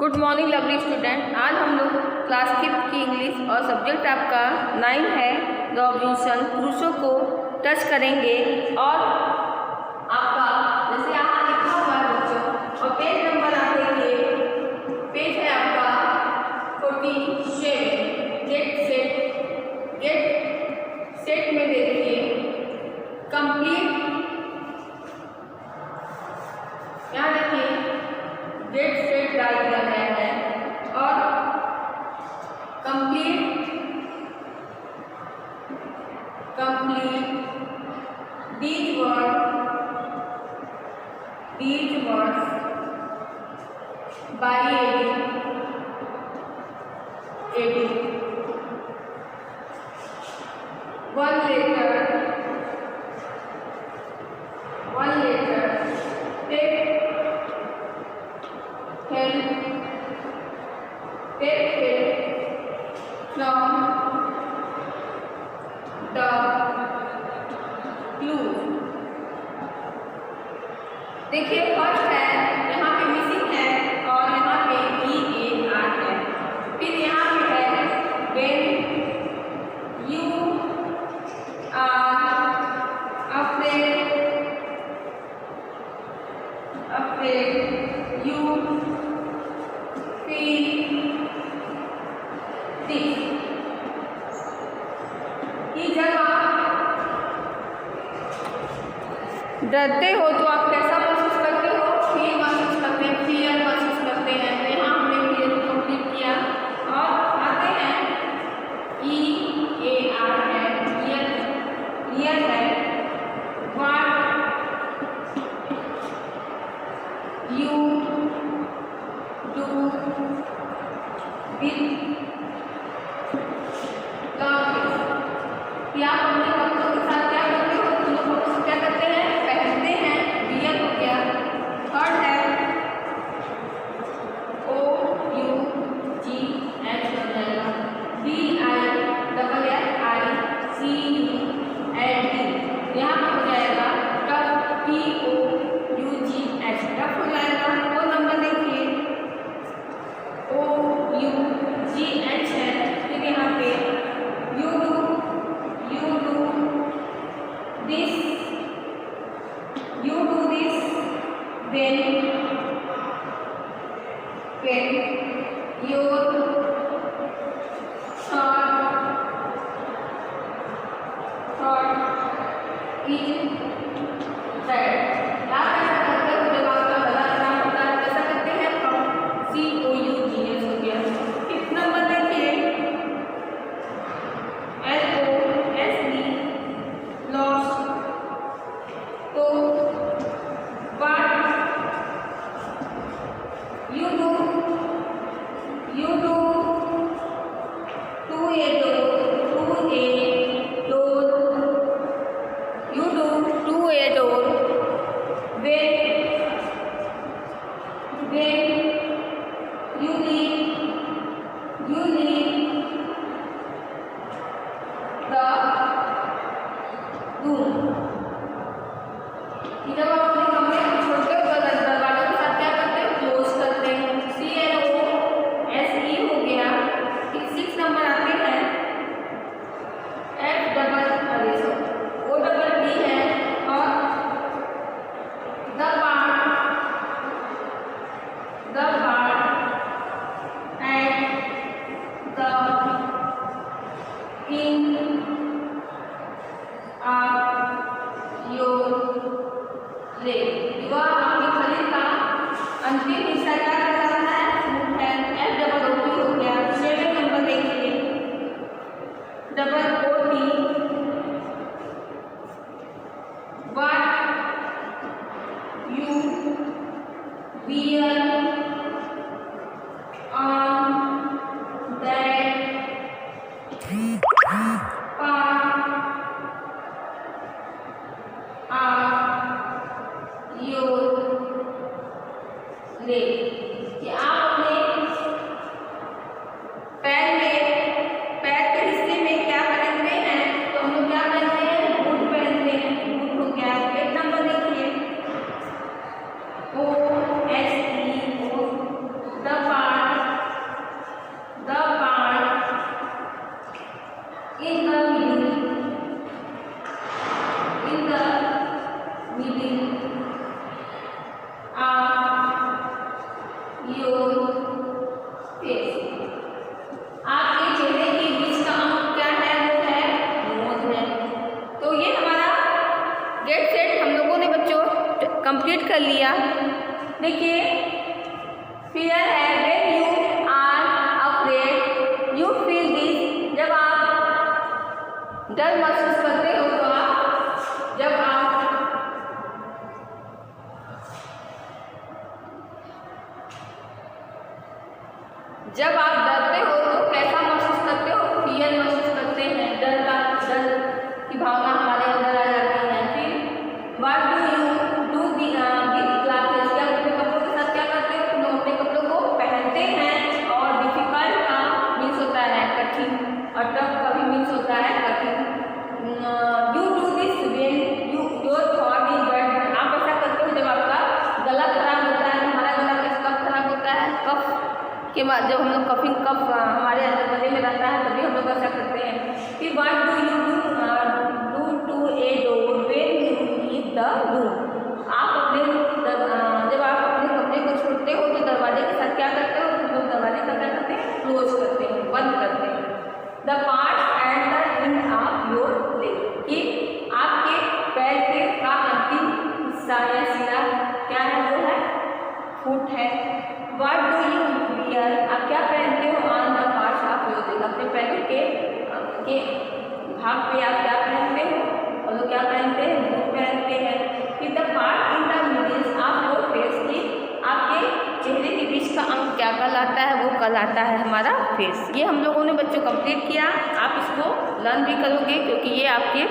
Good morning lovely student. आज हम लोग क्लास 5 की इंग्लिश और सब्जेक्ट आपका 9 है रॉबिन्सन क्रूसो को टच करेंगे। और आपका जैसे यहाँ लिखा हुआ है बच्चों, और पेज नंबर आप देखिए, पेज है आपका 47। गेट सेट में देखिए कंप्लीट, यहाँ देखिए गेट सेट डाल दिया गया है और complete these words by adding one letter take help from the clue। देखिए फर्स्ट है, यहाँ पे मिसिंग है और यहाँ पे EAR है। फिर यहाँ पे है when you are afraid you feel this। कि जब आप डरते हो तो आप कैसा महसूस करते हो? फील महसूस करते हैं, फियर महसूस करते हैं। तो यहाँ हमने फियर कंप्लीट किया और आते हैं EAR है, क्लियर है। What you do with क्या अपने वक्तों के साथ क्या करते हो? तुम लोग क्या करते हैं? पहनते हैं। वियर हो गया। थर्ड है OUGH हो जाएगा, DISSICULD। यहाँ पर हो जाएगा टफ, TOUGH, टफ हो जाएगा। वो नंबर देखिए OUGH है। फिर यहाँ पे you do this when your thought is bad। आप ऐसा करते हो जब आपका गला खराब होता है, कैसा करते हैं? COUGH हो गया। फिफ्थ नंबर देखिए LOSE, लॉस। तो what you do to a door when you leave the room। जब आप अपने कमरे को छोड़ते हो तो दरवाजों के साथ क्या करते हैं? क्लोज करते हैं। CLOSE your face. आपके चेहरे के बीच का अंक क्या है? वो है नोज है। तो ये हमारा गेट सेट हम लोगों ने बच्चों कंप्लीट कर लिया। देखिए, फियर है when you are afraid you feel this. जब आप डर महसूस करते हो तो जब आप डरते हो तो कैसा महसूस करते हो? फियर महसूस करते हैं, डर की भावना हमारे अंदर आ जाती है। फिर what do you do with classes. क्या अपने कपड़ों के साथ क्या करते हो? तुम लोग अपने कपड़ों को पहनते हैं। और डिफिकल्ट का मीन्स होता है कठिन, और टफ का भी मीन्स होता है कठिन। You do this when your throat is bad. आप ऐसा करते हो जब आपका गला खराब होता है। हमारा गला कब खराब होता है? कफ के बाद, जब हम लोग कफ हमारे अंदर गले में रहता है तभी हम लोग ऐसा करते हैं। फिर what do you do to a door when you leave the room. आप अपने जब आप अपने कमरे को छोड़ते हो तो दरवाजे के साथ क्या करते हो? हम लोग दरवाजे का क्या करते हैं? क्लोज करते हैं, बंद करते हैं। The parts and the end of your leg. कि आपके पैर के का अंतिम हिस्सा या सिरा क्या है? वो है फुट है। What do you wear. आप क्या पहनते हो? On the parts of your leg. अपने पैरों के भाग पे आप क्या पहनते हो? और लोग क्या पहनते हैं? बूट पहनते हैं। फिर the part in the middle of your face. की आपके चेहरे के बीच का अंग क्या कहलाता है? वो कहलाता है हमारा फेस। ये हम लोगों ने बच्चों कंप्लीट किया। आप इसको लर्न भी करोगे क्योंकि ये आपके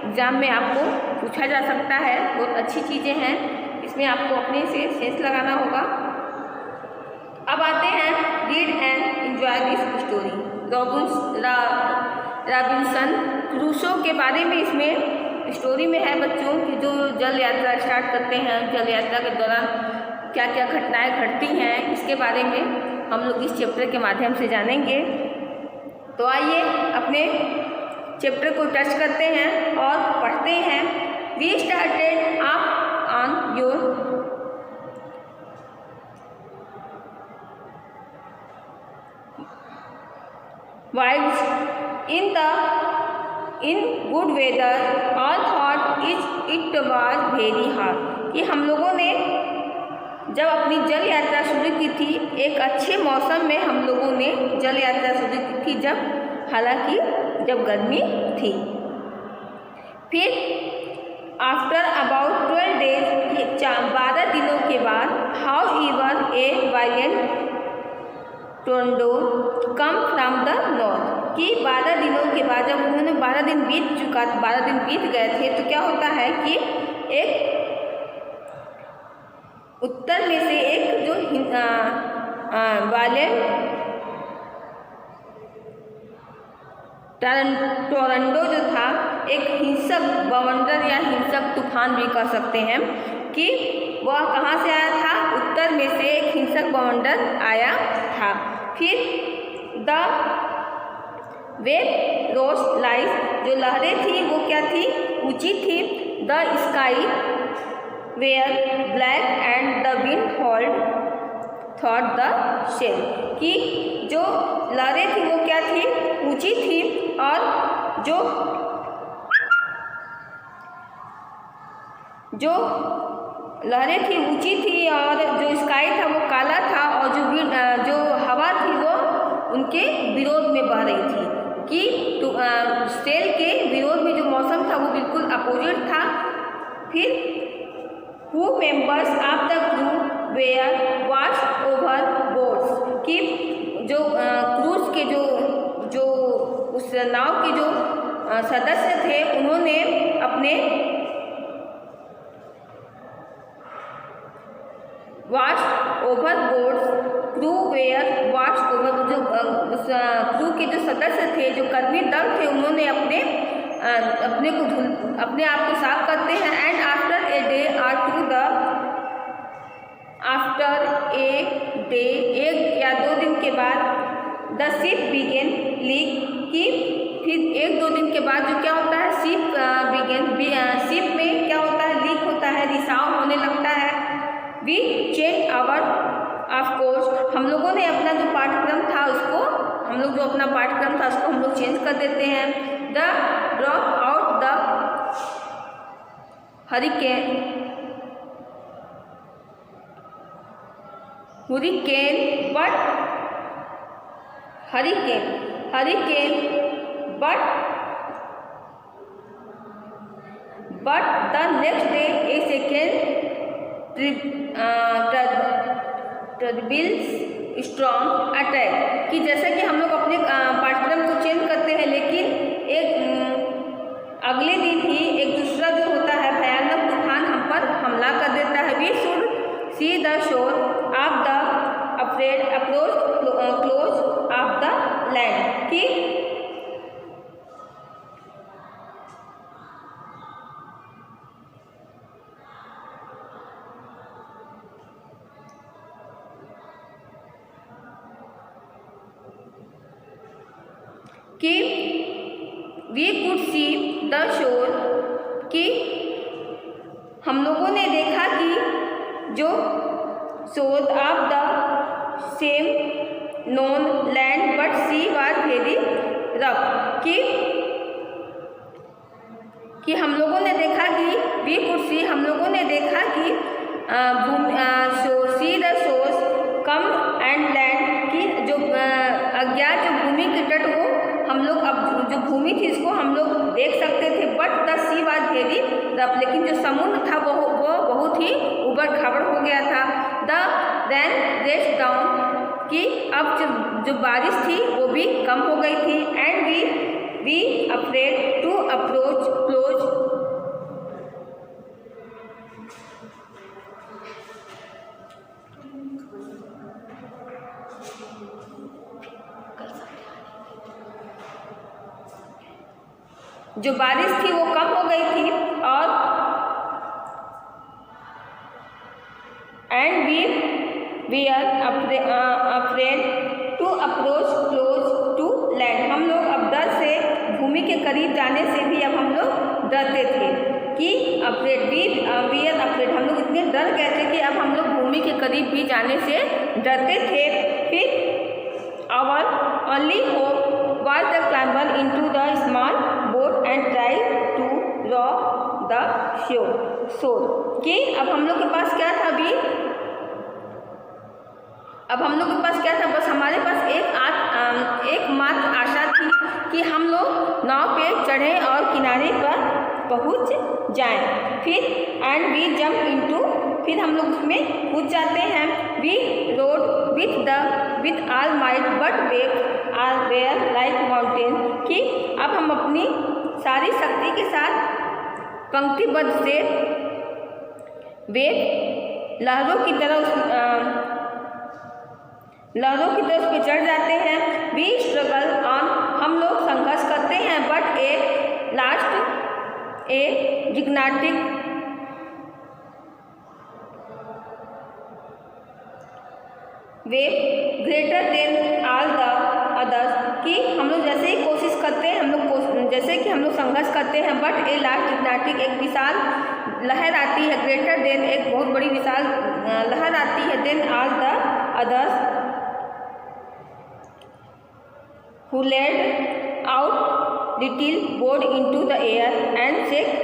एग्जाम में आपको पूछा जा सकता है। बहुत अच्छी चीज़ें हैं, इसमें आपको अपने से सेंस लगाना होगा। अब आते हैं read and enjoy this story. Robinson Crusoe के बारे में इसमें स्टोरी में है बच्चों कि जो जल यात्रा स्टार्ट करते हैं, जल यात्रा के दौरान क्या क्या घटनाएं घटती हैं, इसके बारे में हम लोग इस चैप्टर के माध्यम से जानेंगे। तो आइए अपने चैप्टर को टच करते हैं और पढ़ते हैं। We started up on your wives in good weather all thought it was very hard। कि हम लोगों ने जब अपनी जल यात्रा शुरू की थी, एक अच्छे मौसम में हम लोगों ने जल यात्रा शुरू की थी, जब गर्मी थी। फिर आफ्टर अबाउट 12 डेज 12 दिनों के बाद how इवर A violent tornado come from the north. कि 12 दिनों के बाद जब उन्होंने 12 दिन बीत गए थे तो क्या होता है कि एक उत्तर में से एक जो टोर्नेडो जो था, एक हिंसक बवंडर या हिंसक तूफान भी कह सकते हैं, कि वह कहाँ से आया था? उत्तर में से एक हिंसक बवंडर आया था। फिर द वेव रोज लाइज, जो लहरें थी वो क्या थी? ऊंची थी। The sky were black and the wind howled thought the shell. कि जो लहरें थी वो क्या थी? ऊंची थी, और जो लहरें थी ऊंची थी, और जो स्काई था वो काला था, और जो हवा थी वो उनके विरोध में बह रही थी। कि सेल के विरोध में जो मौसम था वो बिल्कुल अपोजिट था। फिर who members of the crew were watch over boards. कि जो क्रूज के जो उस नाव के जो सदस्य थे उन्होंने अपने watch over boards, crew were watch over, जो क्रू के जो सदस्य थे, जो कर्मी दल थे, उन्होंने अपने आप को साफ करते हैं। एंड आफ्टर ए डे और आफ्टर ए डे, 1 या 2 दिन के बाद द शिप बिगेन लीक। कि फिर 1-2 दिन के बाद जो क्या होता है? शिप में क्या होता है? लीक होता है, रिसाव होने लगता है। वी चेंज ऑफ कोर्स हम लोगों ने अपना जो पाठ्यक्रम था उसको हम लोग चेंज कर देते हैं। The drop out the hurricane but the next day a second turbulence storm attack। कि जैसे कि हम लोग अपने पाठ्यक्रम को चेंज करते हैं, लेकिन एक अगले दिन ही एक दूसरा जो होता है भयानक तूफान हम पर हमला कर देता है। We should see the shore of the approach close of the land. कि we could see the shore, कि हम लोगों ने देखा कि जो shore of the same known land but sea was very rough. कि हम लोगों ने देखा कि वी कुड सी हम लोगों ने देखा कि see the source come and land, की जो अज्ञात जो भूमि के तट वो हम लोग अब जो भूमि थी इसको हम लोग देख सकते थे। But the C was very rough, लेकिन जो समुद्र था वो बहुत ही उबड़ खाबड़ हो गया था। द रेन रेस्ट डाउन, कि अब जो बारिश थी वो भी कम हो गई थी। And we afraid to approach close, जो बारिश थी वो कम हो गई थी और and we are afraid to approach close to land. हम लोग अब डर से भूमि के करीब जाने से भी अब हम लोग डरते थे। कि अफ्रेड वी आर अफ्रेड, हम लोग इतने डर गए थे कि अब हम लोग भूमि के करीब भी जाने से डरते थे। फिर our only hope was the climber into the small boat and try to row the shore। कि अब हम लोग के पास क्या था अभी, अब हम लोग के पास क्या था, बस हमारे पास एक मात्र आशा थी कि हम लोग नाव पे चढ़ें और किनारे पर पहुंच जाएं। फिर एंड वी जंप इनटू, फिर हम लोग उसमें कूद जाते हैं। We rowed with all might but waves are were like mountain, कि अब हम अपनी सारी शक्ति के साथ पंक्तिबद्ध से वेव लहरों की तरह उस पे चढ़ जाते हैं। वी स्ट्रगल ऑन, हम लोग संघर्ष करते हैं। But a gigantic wave greater than all the others, कि हम लोग जैसे ही कोशिश करते हैं, जैसे कि हम लोग संघर्ष करते हैं। बट ए लास्ट जिग्नाटिक, एक विशाल लहर आती है। ग्रेटर देन, एक बहुत बड़ी विशाल लहर आती है। Then all the others who led out little boat into the air and shake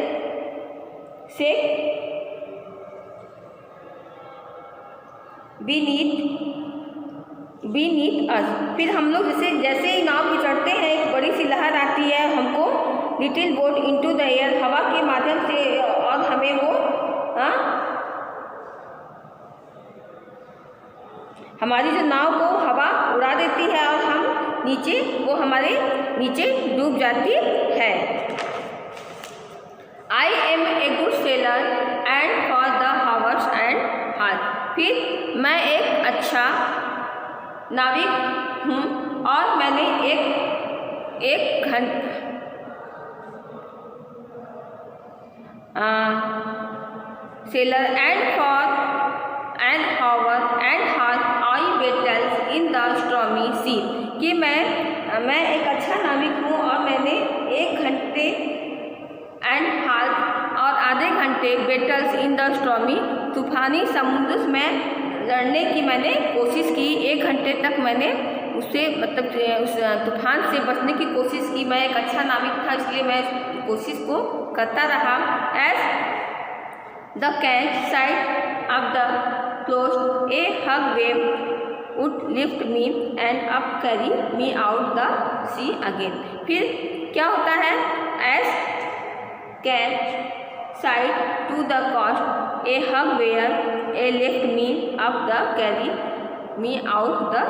beneath us। फिर हम लोग जैसे ही नाव पे चढ़ते हैं, एक बड़ी सी लहर आती है हमको little boat into the air, हवा के माध्यम से, और हमें वो हमारी जो नाव को हवा उड़ा देती है और वो हमारे नीचे डूब जाती है। I am a good sailor and for the hours and half, फिर मैं एक अच्छा नाविक हूँ और मैंने एक sailor and for an hour and half I battles in the stormy sea, कि मैं एक अच्छा नाविक हूँ और मैंने 1 घंटे एंड हाफ और आधे घंटे बेटल्स इन द स्टॉर्मी, तूफानी समुद्र में लड़ने की मैंने कोशिश की। 1 घंटे तक मैंने उससे मतलब उस तूफान से बचने की कोशिश की। मैं एक अच्छा नाविक था, इसलिए मैं कोशिश को करता रहा। As the cat side of the close a huge wave would lift me and up carry me out the sea again। फिर क्या होता है? as cat side to the coast a hug where a lift me up the carry me out the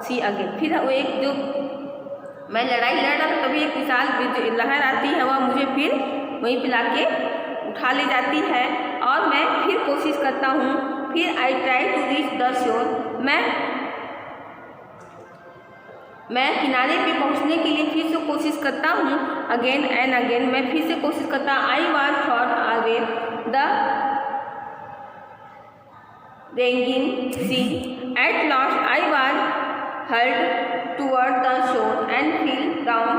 sea again। फिर वो एक जो मैं लड़ाई लड़ रहा था तभी एक विशाल लहर आती है, वह मुझे फिर वहीं पे लाके उठा ले जाती है और मैं फिर कोशिश करता हूँ। फिर I try to reach the shore, मैं किनारे पे पहुंचने के लिए फिर से कोशिश करता हूँ। अगेन एंड अगेन मैं फिर से कोशिश करता। I was thought away the raging sea at last I was hurled toward the shore and feel down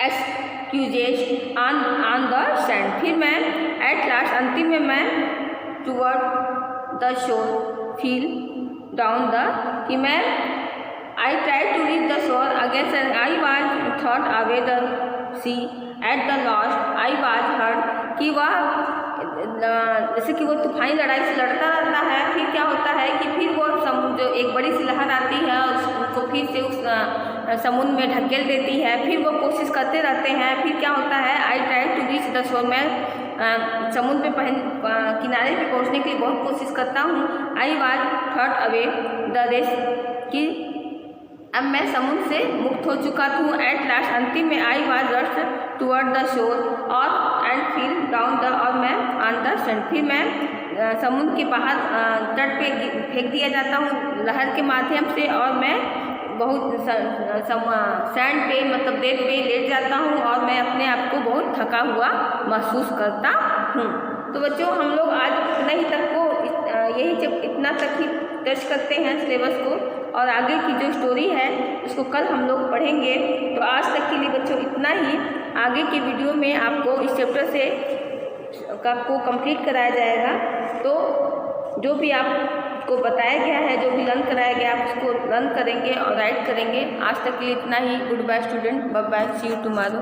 excuses on the sand. फिर मैं एट लास्ट अंतिम में मैं toward the shore feel down the कि मैं I try to reach the shore again and I was thought away the sea at the last I was hurled कि वह जैसे कि वो तूफानी लड़ाई से लड़ता रहता है। फिर क्या होता है कि फिर वो जो एक बड़ी सी लहर आती है उसको फिर से उस समुद्र में ढकेल देती है। फिर वो कोशिश करते रहते हैं। फिर क्या होता है? I try to reach the shore, मैं समुद्र पे किनारे पे पहुंचने के लिए बहुत कोशिश करता हूँ। आई was thought away the rest कि अब मैं समुद्र से मुक्त हो चुका हूँ। एट लास्ट अंतिम में I was rushed toward the शोर और एंड फील डाउन द और मैं ऑन द सैंड। फिर मैं समुद्र के बाहर तट पे फेंक दिया जाता हूँ लहर के माध्यम से और मैं बहुत सैंड पे मतलब रेत पे लेट जाता हूँ और मैं अपने आप को बहुत थका हुआ महसूस करता हूँ। तो बच्चों हम लोग आज इतना ही तक को यही जब इतना तक ही टच करते हैं सिलेबस को, और आगे की जो स्टोरी है उसको कल हम लोग पढ़ेंगे। तो आज तक के लिए बच्चों इतना ही। आगे के वीडियो में आपको इस चैप्टर से को कंप्लीट कराया जाएगा। तो जो भी आपको बताया गया है, जो भी लर्न कराया गया आप उसको लर्न करेंगे और राइट करेंगे। आज तक के लिए इतना ही। Good bye student, bye bye, see you tomorrow.